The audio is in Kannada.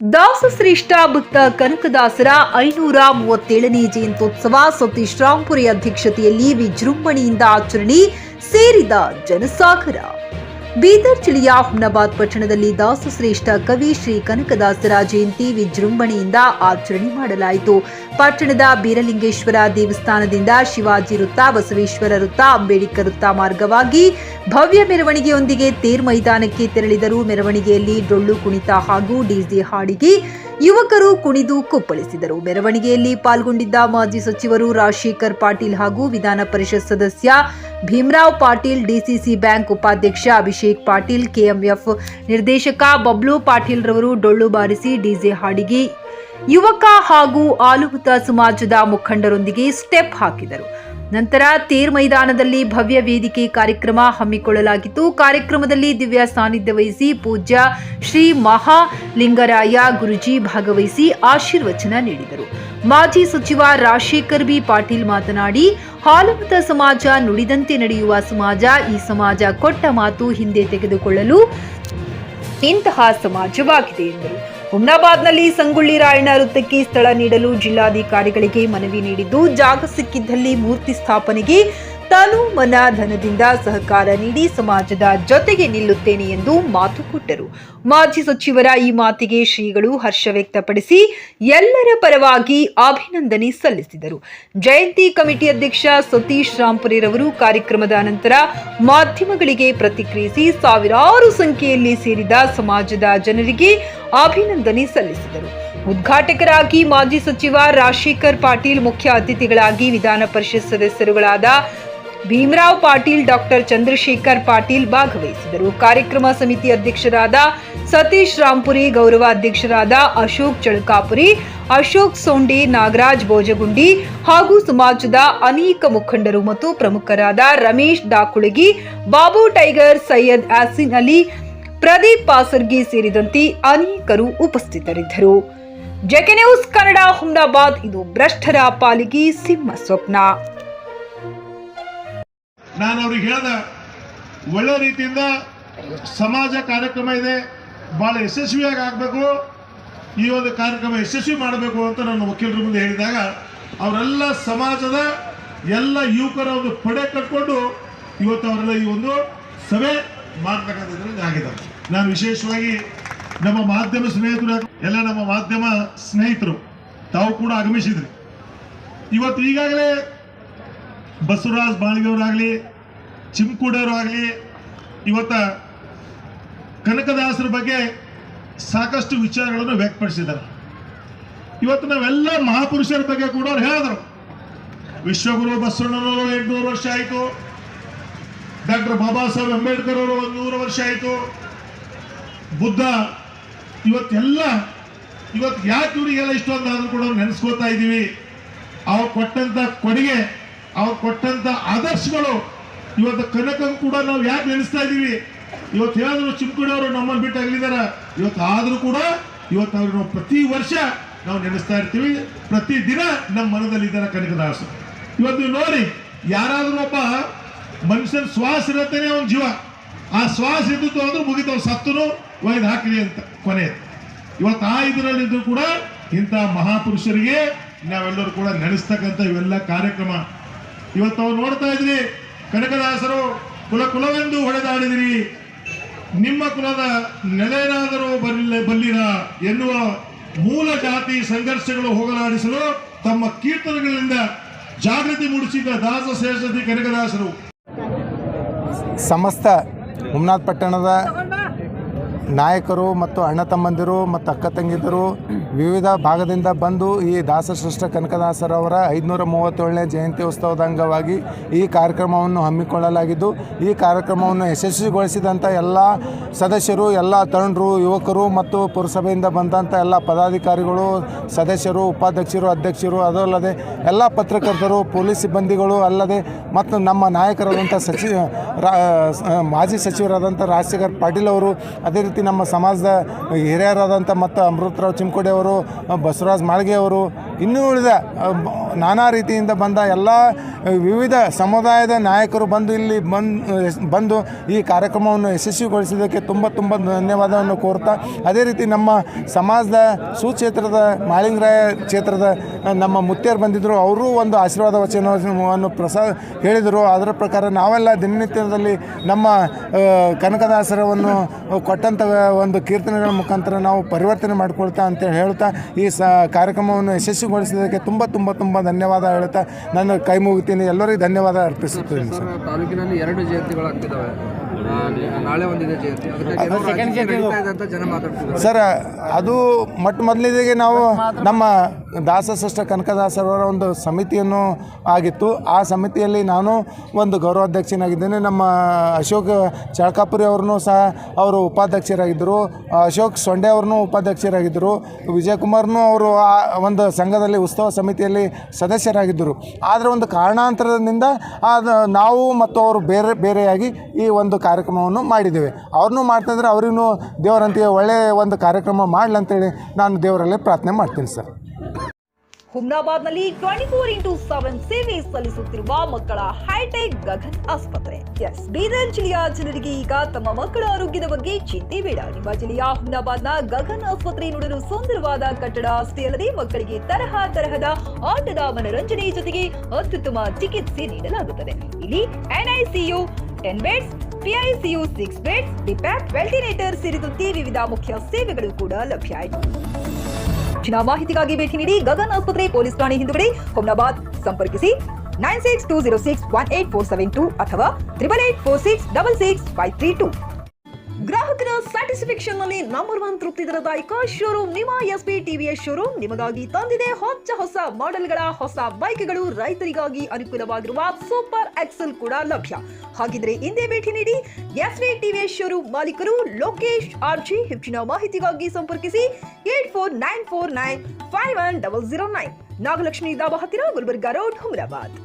ದಾಸಶ್ರೇಷ್ಠ ಭಕ್ತ ಕನಕದಾಸರ 537ನೇ ಜಯಂತ್ಯೋತ್ಸವ ಸತೀಶ್ ರಾಂಪುರಿ ಅಧ್ಯಕ್ಷತೆಯಲ್ಲಿ ವಿಜೃಂಭಣೆಯಿಂದ ಆಚರಣೆ ಸೇರಿದ ಜನಸಾಗರ. ಬೀದರ್ ಜಿಲ್ಲೆಯ ಹುಮ್ನಾಬಾದ್ ಪಟ್ಟಣದಲ್ಲಿ ದಾಸಶ್ರೇಷ್ಠ ಕವಿ ಶ್ರೀ ಕನಕದಾಸರ ಜಯಂತಿ ವಿಜೃಂಭಣೆಯಿಂದ ಆಚರಣೆ ಮಾಡಲಾಯಿತು. ಪಟ್ಟಣದ ಬೀರಲಿಂಗೇಶ್ವರ ದೇವಸ್ಥಾನದಿಂದ ಶಿವಾಜಿ ವೃತ್ತ, ಬಸವೇಶ್ವರ ವೃತ್ತ, ಅಂಬೇಡ್ಕರ್ ವೃತ್ತ ಮಾರ್ಗವಾಗಿ ಭವ್ಯ ಮೆರವಣಿಗೆಯೊಂದಿಗೆ ತೇರ್ ಮೈದಾನಕ್ಕೆ ತೆರಳಿದರು. ಮೆರವಣಿಗೆಯಲ್ಲಿ ಡೊಳ್ಳು ಕುಣಿತ ಹಾಗೂ ಡಿಜೆ ಹಾಡಿಗೆ ಯುವಕರು ಕುಣಿದು ಕುಪ್ಪಳಿಸಿದರು. ಮೆರವಣಿಗೆಯಲ್ಲಿ ಪಾಲ್ಗೊಂಡಿದ್ದ ಮಾಜಿ ಸಚಿವರು ರಾಜಶೇಖರ್ ಪಾಟೀಲ್ ಹಾಗೂ ವಿಧಾನ ಪರಿಷತ್ ಸದಸ್ಯ ಭೀಮರಾವ್ ಪಾಟೀಲ್, ಡಿಸಿಸಿ ಬ್ಯಾಂಕ್ ಉಪಾಧ್ಯಕ್ಷ ಅಭಿಷೇಕ್ ಪಾಟೀಲ್, ಕೆಎಂಎಫ್ ನಿರ್ದೇಶಕ ಬಬ್ಲು ಪಾಟೀಲ್ ರವರು ಡೊಳ್ಳು ಬಾರಿಸಿ ಡಿಜೆ ಹಾಡಿಗೆ ಯುವಕ ಹಾಗೂ ಆಲುಹುತ ಸಮಾಜದ ಮುಖಂಡರೊಂದಿಗೆ ಸ್ಟೆಪ್ ಹಾಕಿದರು. ನಂತರ ತೇರ್ ಮೈದಾನದಲ್ಲಿ ಭವ್ಯ ವೇದಿಕೆ ಕಾರ್ಯಕ್ರಮ ಹಮ್ಮಿಕೊಳ್ಳಲಾಗಿತ್ತು. ಕಾರ್ಯಕ್ರಮದಲ್ಲಿ ದಿವ್ಯ ಸಾನ್ನಿಧ್ಯ ವಹಿಸಿ ಪೂಜ್ಯ ಶ್ರೀ ಮಹಾಲಿಂಗರಾಯ ಗುರುಜಿ ಭಾಗವಹಿಸಿ ಆಶೀರ್ವಚನ ನೀಡಿದರು. ಮಾಜಿ ಸಚಿವ ರಾಜಶೇಖರ್ ಬಿ ಪಾಟೀಲ್ ಮಾತನಾಡಿ, ಆಲುಹುತ ಸಮಾಜ ನುಡಿದಂತೆ ನಡೆಯುವ ಸಮಾಜ. ಈ ಸಮಾಜ ಕೊಟ್ಟ ಮಾತು ಹಿಂದೆ ತೆಗೆದುಕೊಳ್ಳಲು ಇಂತಹ ಸಮಾಜವಾಗಿದೆ ಎಂದರು. ಹುಮ್ನಾಬಾದ್ನಲ್ಲಿ ಸಂಗೊಳ್ಳಿ ರಾಯಣ್ಣ ವೃತ್ತಕ್ಕೆ ಸ್ಥಳ ನೀಡಲು ಜಿಲ್ಲಾಧಿಕಾರಿಗಳಿಗೆ ಮನವಿ ನೀಡಿದ್ದು, ಜಾಗ ಸಿಕ್ಕಿದ್ದಲ್ಲಿ ಮೂರ್ತಿ ಸ್ಥಾಪನೆಗೆ ತನು ಮನ ಧನದಿಂದ ಸಹಕಾರ ನೀಡಿ ಸಮಾಜದ ಜೊತೆಗೆ ನಿಲ್ಲುತ್ತೇನೆ ಎಂದು ಮಾತು ಕೊಟ್ಟರು. ಮಾಜಿ ಸಚಿವರ ಈ ಮಾತಿಗೆ ಶ್ರೀಗಳು ಹರ್ಷ ವ್ಯಕ್ತಪಡಿಸಿ ಎಲ್ಲರ ಪರವಾಗಿ ಅಭಿನಂದನೆ ಸಲ್ಲಿಸಿದರು. ಜಯಂತಿ ಕಮಿಟಿ ಅಧ್ಯಕ್ಷ ಸತೀಶ್ ರಾಂಪುರಿ ರವರು ಕಾರ್ಯಕ್ರಮದ ನಂತರ ಮಾಧ್ಯಮಗಳಿಗೆ ಪ್ರತಿಕ್ರಿಯಿಸಿ ಸಾವಿರಾರು ಸಂಖ್ಯೆಯಲ್ಲಿ ಸೇರಿದ ಸಮಾಜದ ಜನರಿಗೆ ಅಭಿನಂದನೆ ಸಲ್ಲಿಸಿದರು. ಉದ್ಘಾಟಕರಾಗಿ ಮಾಜಿ ಸಚಿವ ರಾಜಶೇಖರ್ ಪಾಟೀಲ್, ಮುಖ್ಯ ಅತಿಥಿಗಳಾಗಿ ವಿಧಾನ ಪರಿಷತ್ ಸದಸ್ಯರುಗಳಾದ ಭೀಮರಾವ್ ಪಾಟೀಲ್, ಡಾಕ್ಟರ್ ಚಂದ್ರಶೇಖರ್ ಪಾಟೀಲ್ ಭಾಗವಹಿಸಿದರು. ಕಾರ್ಯಕ್ರಮ ಸಮಿತಿ ಅಧ್ಯಕ್ಷರಾದ ಸತೀಶ್ ರಾಂಪುರಿ, ಗೌರವ ಅಧ್ಯಕ್ಷರಾದ ಅಶೋಕ್ ಚಳಕಾಪುರಿ, ಅಶೋಕ್ ಸೊಂಡೆ, ನಾಗರಾಜ್ ಬೋಜಗುಂಡಿ ಹಾಗೂ ಸಮಾಜದ ಅನೇಕ ಮುಖಂಡರು ಮತ್ತು ಪ್ರಮುಖರಾದ ರಮೇಶ್ ಡಾಕುಳಗಿ, ಬಾಬು ಟೈಗರ್, ಸೈಯದ್ ಆಸಿನ್ ಅಲಿ, ಪ್ರದೀಪ್ ಪಾಸರ್ಗಿ ಸೇರಿದಂತೆ ಅನೇಕರು ಉಪಸ್ಥಿತರಿದ್ದರು. JK news Kannada, Humnabad. ಇದು ಭ್ರಷ್ಟರ ಪಾಲಿಗೆ ಸಿಂಹ ಸ್ವಪ್ನ. ನಾನು ಅವ್ರಿಗೆ ಹೇಳ್ದ, ಒಳ್ಳೆ ರೀತಿಯಿಂದ ಸಮಾಜ ಕಾರ್ಯಕ್ರಮ ಇದೆ, ಭಾಳ ಯಶಸ್ವಿಯಾಗಿ ಆಗಬೇಕು, ಈ ಒಂದು ಕಾರ್ಯಕ್ರಮ ಯಶಸ್ವಿ ಮಾಡಬೇಕು ಅಂತ ನನ್ನ ವಕೀಲರ ಮುಂದೆ ಹೇಳಿದಾಗ ಅವರೆಲ್ಲ ಸಮಾಜದ ಎಲ್ಲ ಯುವಕರ ಒಂದು ಪಡೆ ಕಟ್ಕೊಂಡು ಇವತ್ತು ಅವರೆಲ್ಲ ಈ ಒಂದು ಸಭೆ ಮಾಡ್ತಕ್ಕಂಥದ್ರಲ್ಲಿ ಆಗಿದ್ದಾರೆ. ನಾನು ವಿಶೇಷವಾಗಿ ನಮ್ಮ ಮಾಧ್ಯಮ ಸ್ನೇಹಿತರು ಎಲ್ಲ ನಮ್ಮ ಮಾಧ್ಯಮ ಸ್ನೇಹಿತರು ತಾವು ಕೂಡ ಆಗಮಿಸಿದ್ರಿ. ಇವತ್ತು ಈಗಾಗಲೇ ಬಸವರಾಜ್ ಬಾಳಿಗೆಯವರಾಗಲಿ, ಚಿಮ್ಕೂಡವರಾಗಲಿ ಇವತ್ತ ಕನಕದಾಸರ ಬಗ್ಗೆ ಸಾಕಷ್ಟು ವಿಚಾರಗಳನ್ನು ವ್ಯಕ್ತಪಡಿಸಿದ್ದಾರೆ. ಇವತ್ತು ನಾವೆಲ್ಲ ಮಹಾಪುರುಷರ ಬಗ್ಗೆ ಕೂಡ ಅವ್ರು ಹೇಳಿದ್ರು. ವಿಶ್ವಗುರು ಬಸವಣ್ಣನವರು 800 ವರ್ಷ ಆಯಿತು, ಡಾಕ್ಟರ್ ಬಾಬಾ ಸಾಹೇಬ್ ಅಂಬೇಡ್ಕರ್ ಅವರು 100 ವರ್ಷ ಆಯಿತು, ಬುದ್ಧ. ಇವತ್ತು ಯಾಕೆ ಇವರಿಗೆಲ್ಲ ಇಷ್ಟೊಂದು ಆದ್ರೂ ಕೂಡ ನೆನೆಸ್ಕೋತಾ ಇದ್ದೀವಿ. ಅವ್ರು ಕೊಟ್ಟಂತ ಕೊಡುಗೆ, ಅವ್ರು ಕೊಟ್ಟಂತ ಆದರ್ಶಗಳು ಇವತ್ತು ಕನಕಂ ಕೂಡ ನಾವು ಯಾಕೆ ನೆನೆಸ್ತಾ ಇದ್ದೀವಿ. ಇವತ್ತು ಹೇಳಿದ್ರು ಚಿಮ್ಕುಡಿಯವರು ನಮ್ಮನ್ನು ಬಿಟ್ಟು ಅಗಲಿದಾರ, ಇವತ್ತು ಆದರೂ ಕೂಡ ಇವತ್ತು ಅವ್ರು ನಾವು ಪ್ರತಿ ವರ್ಷ ನಾವು ನೆನೆಸ್ತಾ ಇರ್ತೀವಿ. ಪ್ರತಿ ದಿನ ನಮ್ಮ ಮನದಲ್ಲಿದ್ದಾರೆ ಕನಕದಾಸರು. ಇವತ್ತು ನೀವು ನೋಡಿ, ಯಾರಾದ್ರೂ ಒಬ್ಬ ಮನುಷ್ಯನ ಶ್ವಾಸ ಇರತ್ತೇನೆ ಅವನ ಜೀವ, ಆ ಶ್ವಾಸ ಇದ್ದು ಅಂದ್ರೆ ಮುಗಿತವ್ ಸತ್ತನು ಒಯ್ದು ಹಾಕಲಿ ಅಂತ ಕೊನೆ. ಇವತ್ತು ಆ ಇದರಲ್ಲಿದ್ದು ಕೂಡ ಇಂಥ ಮಹಾಪುರುಷರಿಗೆ ನಾವೆಲ್ಲರೂ ಕೂಡ ನೆನೆಸ್ತಕ್ಕಂಥ ಇವೆಲ್ಲ ಕಾರ್ಯಕ್ರಮ. ಇವತ್ತು ಅವ್ರು ನೋಡ್ತಾ ಇದ್ರಿ, ಕನಕದಾಸರು ಕುಲವೆಂದು ಹೊಡೆದಾಡಿದಿರಿ, ನಿಮ್ಮ ಕುಲದ ನೆಲೆನಾದರೂ ಬಲ್ಲಿರ ಎನ್ನುವ ಮೂಲ ಜಾತಿ ಸಂಘರ್ಷಗಳು ಹೋಗಲಾಡಿಸಲು ತಮ್ಮ ಕೀರ್ತನೆಗಳಿಂದ ಜಾಗೃತಿ ಮೂಡಿಸಿದ ದಾಸಶ್ರೇಷ್ಠ ಕನಕದಾಸರು. ಸಮಸ್ತ ಹುಮ್ನಾಬಾದ್ ಪಟ್ಟಣದ ನಾಯಕರು ಮತ್ತು ಅಣ್ಣ ತಮ್ಮಂದಿರು ಮತ್ತು ಅಕ್ಕ ತಂಗಿದರು ವಿವಿಧ ಭಾಗದಿಂದ ಬಂದು ಈ ದಾಸಶ್ರೇಷ್ಠ ಕನಕದಾಸರವರ 537ನೇ ಜಯಂತಿ ಉತ್ಸವದ ಅಂಗವಾಗಿ ಈ ಕಾರ್ಯಕ್ರಮವನ್ನು ಹಮ್ಮಿಕೊಳ್ಳಲಾಗಿದ್ದು, ಈ ಕಾರ್ಯಕ್ರಮವನ್ನು ಯಶಸ್ವಿಗೊಳಿಸಿದಂಥ ಎಲ್ಲ ಸದಸ್ಯರು, ಎಲ್ಲ ತರುಣರು, ಯುವಕರು ಮತ್ತು ಪುರಸಭೆಯಿಂದ ಬಂದಂಥ ಎಲ್ಲ ಪದಾಧಿಕಾರಿಗಳು, ಸದಸ್ಯರು, ಉಪಾಧ್ಯಕ್ಷರು, ಅಧ್ಯಕ್ಷರು, ಅದಲ್ಲದೆ ಎಲ್ಲ ಪತ್ರಕರ್ತರು, ಪೊಲೀಸ್ ಸಿಬ್ಬಂದಿಗಳು ಅಲ್ಲದೆ ಮತ್ತು ನಮ್ಮ ನಾಯಕರಾದಂಥ ಮಾಜಿ ಸಚಿವರಾದಂಥ ರಾಜಶೇಖರ್ ಪಾಟೀಲ್ ಅವರು, ಅದೇ ರೀತಿ ನಮ್ಮ ಸಮಾಜದ ಹಿರಿಯರಾದಂಥ ಮತ್ತು ಅಮೃತರಾವ್ ಚಿಮ್ಕೋಡಿ ಅವರು, ಬಸವರಾಜ್ ಮಾಳ್ಗೆ ಅವರು ಇನ್ನೂ ಉಳಿದ ನಾನಾ ರೀತಿಯಿಂದ ಬಂದ ಎಲ್ಲ ವಿವಿಧ ಸಮುದಾಯದ ನಾಯಕರು ಬಂದು ಇಲ್ಲಿ ಬಂದು ಈ ಕಾರ್ಯಕ್ರಮವನ್ನು ಯಶಸ್ವಿಗೊಳಿಸಿದ್ದಕ್ಕೆ ತುಂಬ ತುಂಬ ಧನ್ಯವಾದವನ್ನು ಕೋರ್ತಾ, ಅದೇ ರೀತಿ ನಮ್ಮ ಸಮಾಜದ ಸುಕ್ಷೇತ್ರದ ಮಾಳಿಂಗರಾಯ ಕ್ಷೇತ್ರದ ನಮ್ಮ ಮುತ್ಯರು ಬಂದಿದ್ದರು. ಅವರು ಒಂದು ಆಶೀರ್ವಾದ ವಚನವನ್ನು ಹೇಳಿದರು. ಅದರ ಪ್ರಕಾರ ನಾವೆಲ್ಲ ದಿನನಿತ್ಯದಲ್ಲಿ ನಮ್ಮ ಕನಕದಾಸರವನ್ನು ಕೊಟ್ಟಂಥ ಒಂದು ಕೀರ್ತನೆಗಳ ಮುಖಾಂತರ ನಾವು ಪರಿವರ್ತನೆ ಮಾಡಿಕೊಳ್ತಾ ಅಂತೇಳಿ ಹೇಳ್ತಾ ಈ ಕಾರ್ಯಕ್ರಮವನ್ನು ಯಶಸ್ವಿಗೊಳಿಸಿದ್ದಕ್ಕೆ ತುಂಬ ತುಂಬ ತುಂಬ ಧನ್ಯವಾದ ಹೇಳ್ತಾ ನಾನು ಕೈ ಮುಗಿತೀನಿ. ಎಲ್ಲರಿಗೂ ಧನ್ಯವಾದ ಅರ್ಪಿಸುತ್ತೇನೆ. ಸರ್, ತಾಲೂಕಿನಲ್ಲಿ 2 ಜಯಂತಿಗಳಾಗ್ತಿದ್ದಾವೆ. ನಾಳೆ ಒಂದಿದೆ ಜಯಂತಿ, ಜನ ಮಾತಾಡ್ತಿದ್ದಾರೆ ಸರ್. ಅದು ಮೊದಲಿಗೆ ನಾವು ನಮ್ಮ ದಾಸಶ್ರೇಷ್ಠ ಕನಕದಾಸರವರ ಒಂದು ಸಮಿತಿಯನ್ನು ಆಗಿತ್ತು. ಆ ಸಮಿತಿಯಲ್ಲಿ ನಾನು ಒಂದು ಗೌರವಾಧ್ಯಕ್ಷನಾಗಿದ್ದೇನೆ. ನಮ್ಮ ಅಶೋಕ್ ಚಳಕಾಪುರಿ ಅವ್ರನ್ನೂ ಸಹ ಅವರು ಉಪಾಧ್ಯಕ್ಷರಾಗಿದ್ದರು. ಅಶೋಕ್ ಸೊಂಡೆ ಅವ್ರನ್ನೂ ಉಪಾಧ್ಯಕ್ಷರಾಗಿದ್ದರು. ವಿಜಯಕುಮಾರ್ನೂ ಅವರು ಆ ಒಂದು ಸಂಘದಲ್ಲಿ ಉತ್ಸವ ಸಮಿತಿಯಲ್ಲಿ ಸದಸ್ಯರಾಗಿದ್ದರು. ಆದರೆ ಒಂದು ಕಾರಣಾಂತರದಿಂದ ನಾವು ಮತ್ತು ಅವರು ಬೇರೆಯಾಗಿ ಈ ಒಂದು ಕಾರ್ಯಕ್ರಮವನ್ನು ಮಾಡಿದ್ದೇವೆ. ಅವ್ರನ್ನೂ ಮಾಡ್ತಾಯಿದ್ರೆ ಅವರಿಗೂ ದೇವರಂತೆಯೇ ಒಳ್ಳೆಯ ಒಂದು ಕಾರ್ಯಕ್ರಮ ಮಾಡಲಿ ಅಂತೇಳಿ ನಾನು ದೇವರಲ್ಲಿ ಪ್ರಾರ್ಥನೆ ಮಾಡ್ತೀನಿ ಸರ್. ಹುಮ್ನಾಬಾದ್ನಲ್ಲಿ 24x7 ಸೇವೆ ಸಲ್ಲಿಸುತ್ತಿರುವ ಮಕ್ಕಳ ಹೈಟೆಕ್ ಗಗನ್ ಆಸ್ಪತ್ರೆ. ಬೀದರ್ ಜಿಲ್ಲೆಯ ಜನರಿಗೆ ಈಗ ತಮ್ಮ ಮಕ್ಕಳ ಆರೋಗ್ಯದ ಬಗ್ಗೆ ಚಿಂತೆ ಬೇಡ. ನಿಮ್ಮ ಜಿಲ್ಲೆಯ ಹುಮ್ನಾಬಾದ್ನ ಗಗನ್ ಆಸ್ಪತ್ರೆ ನೋಡಲು ಸುಂದರವಾದ ಕಟ್ಟಡ ಅಷ್ಟೇ ಅಲ್ಲದೆ ಮಕ್ಕಳಿಗೆ ತರಹದ ಆಟದ ಮನರಂಜನೆ ಜೊತೆಗೆ ಅತ್ಯುತ್ತಮ ಚಿಕಿತ್ಸೆ ನೀಡಲಾಗುತ್ತದೆ. ಇಲ್ಲಿ NICU 10 ಬೆಡ್ಸ್, PICU 6 ಬೆಡ್ಸ್, ಡಿಪ್ಯಾಪ್, ವೆಂಟಿಲೇಟರ್ ಸೇರಿದಂತೆ ವಿವಿಧ ಮುಖ್ಯ ಸೇವೆಗಳು ಕೂಡ ಲಭ್ಯ ಇದೆ. ಹೆಚ್ಚಿನ ಮಾಹಿತಿಗಾಗಿ ಭೇಟಿ ನೀಡಿ ಗಗನ್ ಆಸ್ಪತ್ರೆ, ಪೊಲೀಸ್ ಠಾಣೆ ಹಿಂದುಗಡೆ, ಹುಮ್ನಾಬಾದ್. ಸಂಪರ್ಕಿಸಿ 9620668542 ಅಥವಾ 8884666532. ಗ್ರಾಹಕರ ಸ್ಯಾಟಿಸ್ಫ್ಯಾಕ್ಷನ್ ನಲ್ಲಿ ನಂಬರ್ 1 ತೃಪ್ತಿ ದರದಾಯಕ ಶೋರೂಮ್ ನಿಮ್ಮ SP TVS ಶೋರೂಮ್ ನಿಮಗಾಗಿ ತಂದಿದೆ ಹೊಸ ಮಾಡೆಲ್ಗಳ ಹೊಸ ಬೈಕ್ಗಳು. ರೈತರಿಗಾಗಿ ಅನುಕೂಲವಾಗಿರುವ ಸೂಪರ್ ಎಕ್ಸೆಲ್ ಕೂಡ ಲಭ್ಯ. ಹಾಗಿದ್ರೆ ಹಿಂದೆ ಭೇಟಿ ನೀಡಿ SP TVS ಶೋರೂಮ್ ಮಾಲೀಕರು ಲೋಕೇಶ್ RG. ಹೆಚ್ಚಿನ ಮಾಹಿತಿಗಾಗಿ ಸಂಪರ್ಕಿಸಿ 8494951009. ನಾಗಲಕ್ಷ್ಮಿ ದಾಬಾ ಹತ್ತಿರ, ಗುಲ್ಬರ್ಗಾ ರೋಡ್, ಹುಮ್ನಾಬಾದ್.